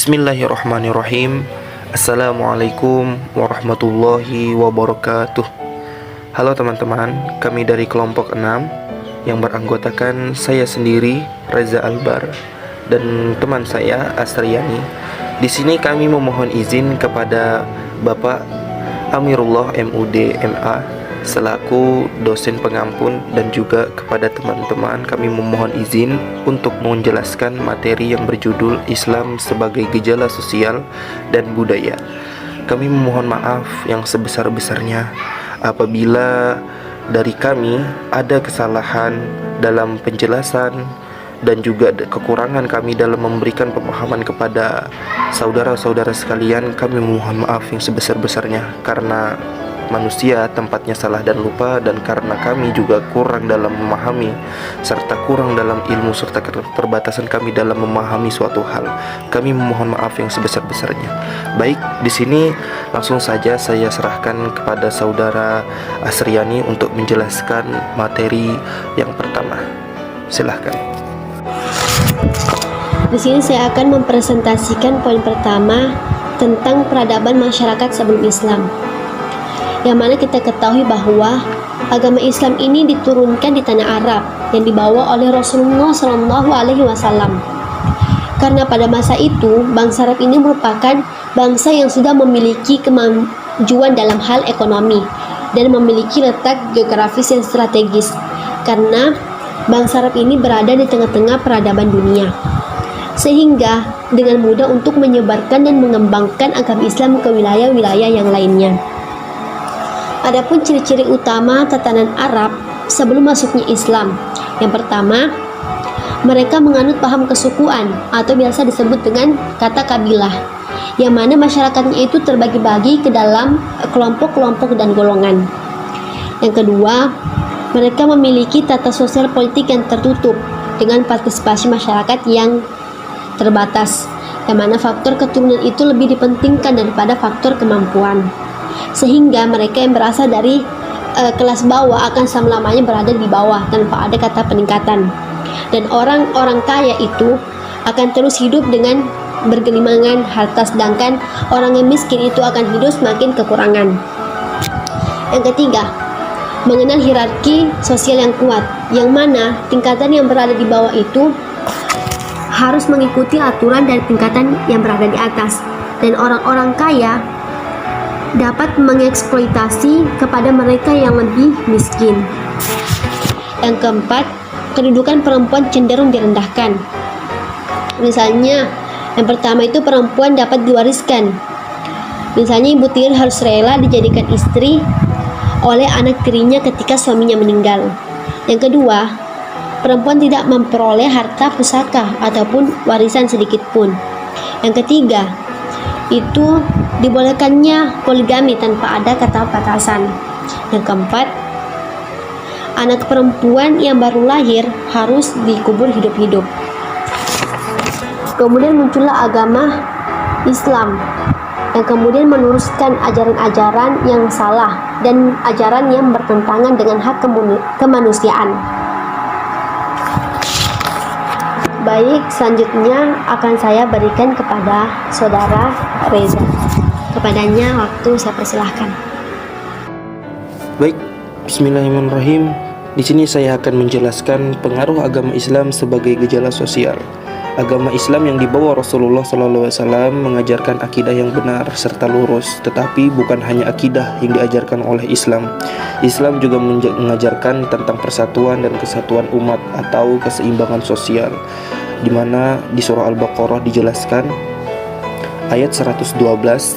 Bismillahirrahmanirrahim. Assalamualaikum warahmatullahi wabarakatuh. Halo teman-teman, kami dari kelompok 6 yang beranggotakan saya sendiri, Reza Albar, dan teman saya, Asriyani. Di sini kami memohon izin kepada Bapak Amirullah MUD MA selaku dosen pengampun, dan juga kepada teman-teman kami memohon izin untuk menjelaskan materi yang berjudul Islam sebagai Gejala Sosial dan Budaya. Kami memohon maaf yang sebesar-besarnya apabila dari kami ada kesalahan dalam penjelasan dan juga kekurangan kami dalam memberikan pemahaman kepada saudara-saudara sekalian. Kami memohon maaf yang sebesar-besarnya karena manusia tempatnya salah dan lupa, dan karena kami juga kurang dalam memahami serta kurang dalam ilmu serta keterbatasan kami dalam memahami suatu hal. Kami memohon maaf yang sebesar-besarnya. Baik, di sini langsung saja saya serahkan kepada saudara Asriyani untuk menjelaskan materi yang pertama. Silahkan. Di sini saya akan mempresentasikan poin pertama tentang peradaban masyarakat sebelum Islam, yang mana kita ketahui bahwa agama Islam ini diturunkan di tanah Arab yang dibawa oleh Rasulullah SAW. Karena pada masa itu bangsa Arab ini merupakan bangsa yang sudah memiliki kemajuan dalam hal ekonomi dan memiliki letak geografis yang strategis, karena bangsa Arab ini berada di tengah-tengah peradaban dunia, sehingga dengan mudah untuk menyebarkan dan mengembangkan agama Islam ke wilayah-wilayah yang lainnya. Adapun ciri-ciri utama tatanan Arab sebelum masuknya Islam. Yang pertama, mereka menganut paham kesukuan atau biasa disebut dengan kata kabilah, yang mana masyarakatnya itu terbagi-bagi ke dalam kelompok-kelompok dan golongan. Yang kedua, mereka memiliki tata sosial politik yang tertutup dengan partisipasi masyarakat yang terbatas, yang mana faktor keturunan itu lebih dipentingkan daripada faktor kemampuan, sehingga mereka yang berasal dari kelas bawah akan selama-lamanya berada di bawah tanpa ada kata peningkatan, dan orang-orang kaya itu akan terus hidup dengan bergelimangan harta, sedangkan orang yang miskin itu akan hidup semakin kekurangan. Yang ketiga, mengenal hierarki sosial yang kuat, yang mana tingkatan yang berada di bawah itu harus mengikuti aturan dari tingkatan yang berada di atas, dan orang-orang kaya dapat mengeksploitasi kepada mereka yang lebih miskin. Yang keempat, kedudukan perempuan cenderung direndahkan. Misalnya, yang pertama itu perempuan dapat diwariskan. Misalnya ibu tiri harus rela dijadikan istri oleh anak tirinya ketika suaminya meninggal. Yang kedua, perempuan tidak memperoleh harta pusaka ataupun warisan sedikit pun. Yang ketiga, itu dibolehkannya poligami tanpa ada kata batasan. Yang keempat, anak perempuan yang baru lahir harus dikubur hidup-hidup. Kemudian muncullah agama Islam yang kemudian meneruskan ajaran-ajaran yang salah dan ajaran yang bertentangan dengan hak kemanusiaan. Baik, selanjutnya akan saya berikan kepada saudara Reza. Kepadanya waktu saya persilahkan. Baik, Bismillahirrahmanirrahim. Di sini saya akan menjelaskan pengaruh agama Islam sebagai gejala sosial. Agama Islam yang dibawa Rasulullah SAW mengajarkan akidah yang benar serta lurus, tetapi bukan hanya akidah yang diajarkan oleh Islam. Islam juga mengajarkan tentang persatuan dan kesatuan umat atau keseimbangan sosial, di mana di surah Al-Baqarah dijelaskan ayat 112,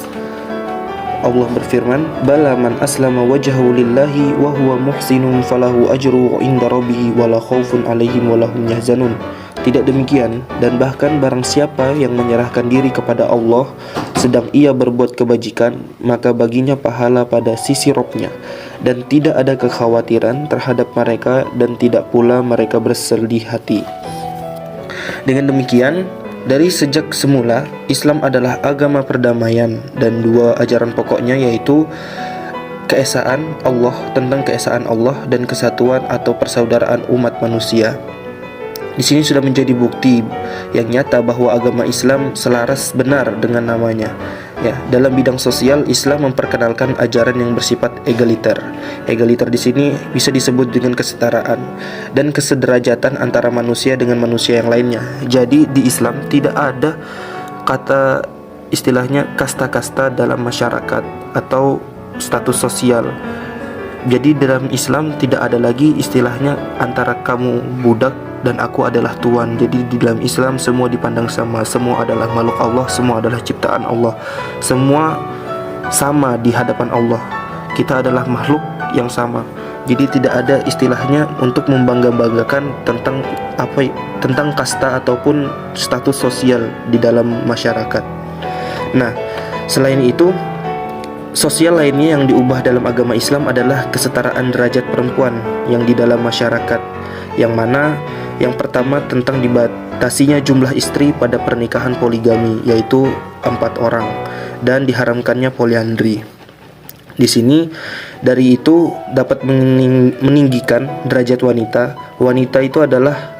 Allah berfirman, "Bala man aslama wajhahu lillahi wa huwa muhsinun falahu ajruhu inda rabbih wala khaufun 'alaihim wa lahum yahzanun." Tidak demikian, dan bahkan barang siapa yang menyerahkan diri kepada Allah sedang ia berbuat kebajikan, maka baginya pahala pada sisi Rabb-nya, dan tidak ada kekhawatiran terhadap mereka, dan tidak pula mereka bersedih hati. Dengan demikian, dari sejak semula Islam adalah agama perdamaian, dan dua ajaran pokoknya yaitu keesaan Allah, tentang keesaan Allah dan kesatuan atau persaudaraan umat manusia. Di sini sudah menjadi bukti yang nyata bahwa agama Islam selaras benar dengan namanya. Ya, dalam bidang sosial, Islam memperkenalkan ajaran yang bersifat egaliter. Egaliter di sini bisa disebut dengan kesetaraan dan kesederajatan antara manusia dengan manusia yang lainnya. Jadi di Islam tidak ada kata istilahnya kasta-kasta dalam masyarakat atau status sosial. Jadi dalam Islam tidak ada lagi istilahnya antara kamu budak dan aku adalah tuan. Jadi di dalam Islam semua dipandang sama. Semua adalah makhluk Allah, semua adalah ciptaan Allah. Semua sama di hadapan Allah. Kita adalah makhluk yang sama. Jadi tidak ada istilahnya untuk membangga-banggakan tentang kasta ataupun status sosial di dalam masyarakat. Nah, selain itu, sosial lainnya yang diubah dalam agama Islam adalah kesetaraan derajat perempuan yang di dalam masyarakat, yang mana yang pertama tentang dibatasinya jumlah istri pada pernikahan poligami, yaitu 4 orang, dan diharamkannya poliandri. Di sini dari itu dapat meninggikan derajat wanita. Wanita itu adalah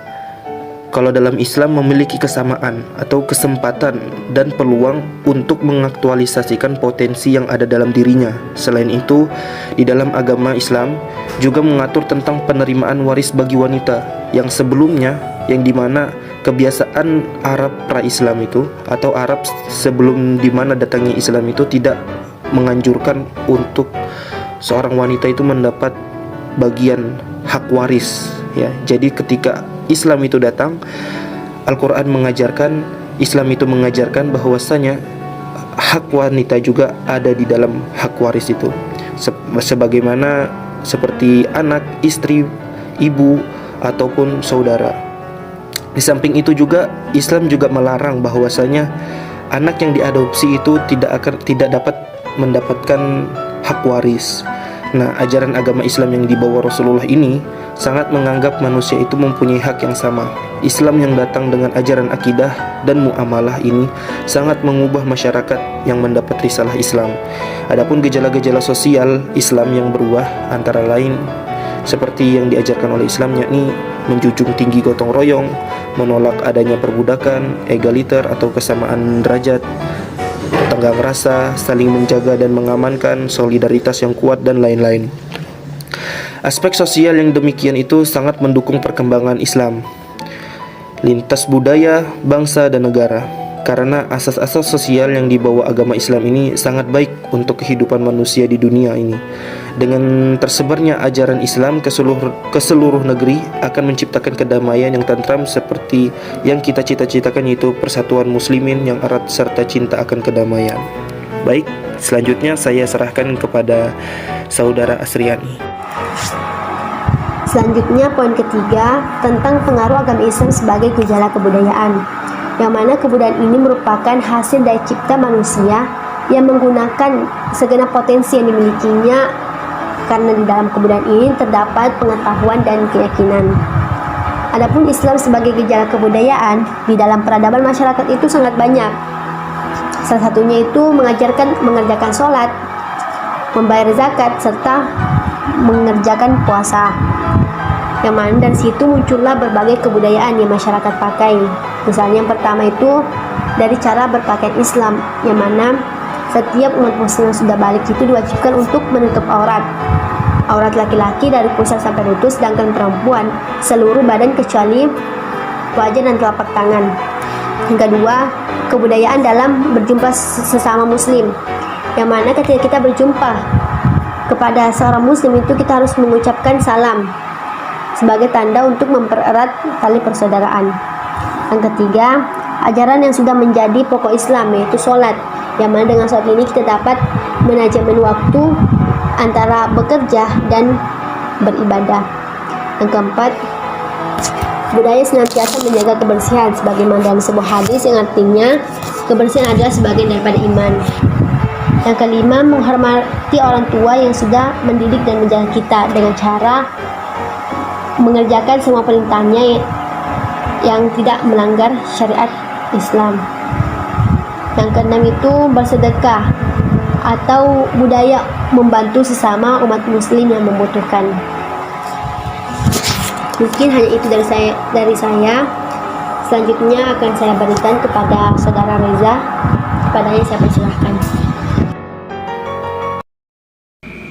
kalau dalam Islam memiliki kesamaan atau kesempatan dan peluang untuk mengaktualisasikan potensi yang ada dalam dirinya. Selain itu, di dalam agama Islam juga mengatur tentang penerimaan waris bagi wanita yang sebelumnya, yang dimana kebiasaan Arab pra-Islam itu atau Arab sebelum dimana datangnya Islam itu tidak menganjurkan untuk seorang wanita itu mendapat bagian hak waris, ya. Jadi ketika Islam itu datang, Al-Quran Islam itu mengajarkan bahwasanya hak wanita juga ada di dalam hak waris itu, sebagaimana seperti anak, istri, ibu, ataupun saudara. Di samping itu juga Islam juga melarang bahwasanya anak yang diadopsi itu tidak dapat mendapatkan hak waris. Nah, ajaran agama Islam yang dibawa Rasulullah ini sangat menganggap manusia itu mempunyai hak yang sama. Islam yang datang dengan ajaran akidah dan muamalah ini sangat mengubah masyarakat yang mendapat risalah Islam. Adapun gejala-gejala sosial Islam yang berubah antara lain seperti yang diajarkan oleh Islam, yakni menjunjung tinggi gotong royong, menolak adanya perbudakan, egaliter atau kesamaan derajat, tenggang rasa, saling menjaga dan mengamankan, solidaritas yang kuat, dan lain-lain. Aspek sosial yang demikian itu sangat mendukung perkembangan Islam lintas budaya, bangsa, dan negara. Karena asas-asas sosial yang dibawa agama Islam ini sangat baik untuk kehidupan manusia di dunia ini. Dengan tersebarnya ajaran Islam ke seluruh negeri akan menciptakan kedamaian yang tentram seperti yang kita cita-citakan, yaitu persatuan muslimin yang erat serta cinta akan kedamaian. Baik, selanjutnya saya serahkan kepada saudara Asriani. Selanjutnya poin ketiga tentang pengaruh agama Islam sebagai gejala kebudayaan, yang mana kebudayaan ini merupakan hasil dari cipta manusia yang menggunakan segenap potensi yang dimilikinya, karena di dalam kebudayaan ini terdapat pengetahuan dan keyakinan. Adapun Islam sebagai gejala kebudayaan di dalam peradaban masyarakat itu sangat banyak. Salah satunya itu mengerjakan sholat, membayar zakat, serta mengerjakan puasa. Yang mana dari situ muncullah berbagai kebudayaan yang masyarakat pakai. Misalnya yang pertama itu dari cara berpakaian Islam, yang mana setiap umat muslim yang sudah balik itu diwajibkan untuk menutup aurat laki-laki dari pusar sampai lutut, sedangkan perempuan seluruh badan kecuali wajah dan telapak tangan. Yang kedua, kebudayaan dalam berjumpa sesama muslim, yang mana ketika kita berjumpa kepada seorang muslim itu kita harus mengucapkan salam sebagai tanda untuk mempererat tali persaudaraan. Yang ketiga, ajaran yang sudah menjadi pokok Islam, yaitu sholat, yang mana dengan sholat ini kita dapat menajamin waktu antara bekerja dan beribadah. Yang keempat, budaya senantiasa menjaga kebersihan, sebagaimana dalam sebuah hadis yang artinya kebersihan adalah sebagian daripada iman. Yang kelima, menghormati orang tua yang sudah mendidik dan menjaga kita dengan cara mengerjakan semua perintahnya yang tidak melanggar syariat Islam. Yang keenam itu bersedekah atau budaya membantu sesama umat muslim yang membutuhkan. Mungkin hanya itu dari saya. Selanjutnya akan saya berikan kepada saudara Reza. Kepadanya saya persilahkan.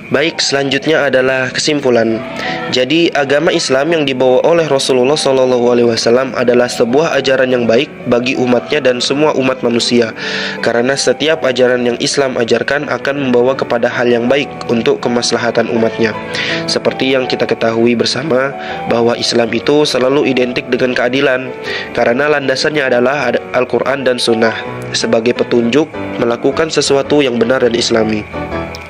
Baik, selanjutnya adalah kesimpulan. Jadi, agama Islam yang dibawa oleh Rasulullah SAW adalah sebuah ajaran yang baik bagi umatnya dan semua umat manusia. Karena setiap ajaran yang Islam ajarkan akan membawa kepada hal yang baik untuk kemaslahatan umatnya. Seperti yang kita ketahui bersama bahwa Islam itu selalu identik dengan keadilan, karena landasannya adalah Al-Quran dan Sunnah sebagai petunjuk melakukan sesuatu yang benar dan Islami.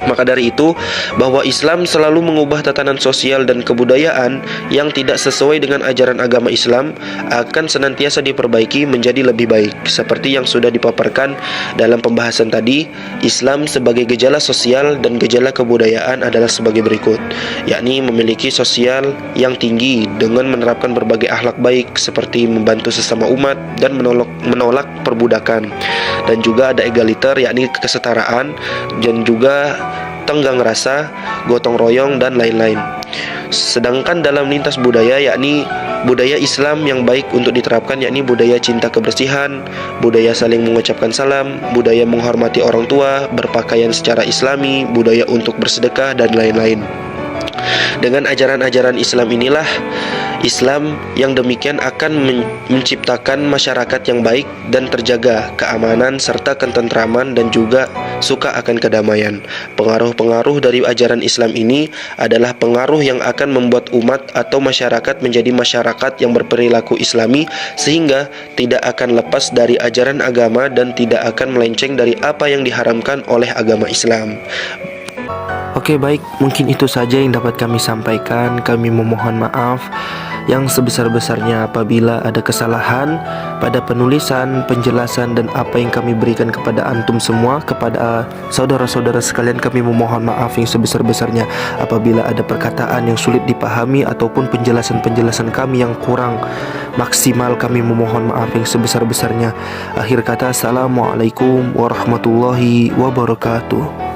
Maka dari itu, bahwa Islam selalu mengubah tatanan sosial dan kebudayaan yang tidak sesuai dengan ajaran agama Islam akan senantiasa diperbaiki menjadi lebih baik. Seperti yang sudah dipaparkan dalam pembahasan tadi, Islam sebagai gejala sosial dan gejala kebudayaan adalah sebagai berikut, yakni memiliki sosial yang tinggi dengan menerapkan berbagai akhlak baik seperti membantu sesama umat dan menolak perbudakan. Dan juga ada egaliter, yakni kesetaraan, dan juga tenggang rasa, gotong royong, dan lain-lain. Sedangkan dalam lintas budaya, yakni budaya Islam yang baik untuk diterapkan, yakni budaya cinta kebersihan, budaya saling mengucapkan salam, budaya menghormati orang tua, berpakaian secara Islami, budaya untuk bersedekah, dan lain-lain. Dengan ajaran-ajaran Islam inilah Islam yang demikian akan menciptakan masyarakat yang baik dan terjaga keamanan serta ketentraman dan juga suka akan kedamaian. Pengaruh-pengaruh dari ajaran Islam ini adalah pengaruh yang akan membuat umat atau masyarakat menjadi masyarakat yang berperilaku Islami sehingga tidak akan lepas dari ajaran agama dan tidak akan melenceng dari apa yang diharamkan oleh agama Islam. Oke, baik, mungkin itu saja yang dapat kami sampaikan. Kami memohon maaf yang sebesar-besarnya apabila ada kesalahan pada penulisan, penjelasan, dan apa yang kami berikan kepada antum semua. Kepada saudara-saudara sekalian, kami memohon maaf yang sebesar-besarnya apabila ada perkataan yang sulit dipahami ataupun penjelasan-penjelasan kami yang kurang maksimal. Kami memohon maaf yang sebesar-besarnya. Akhir kata, assalamualaikum warahmatullahi wabarakatuh.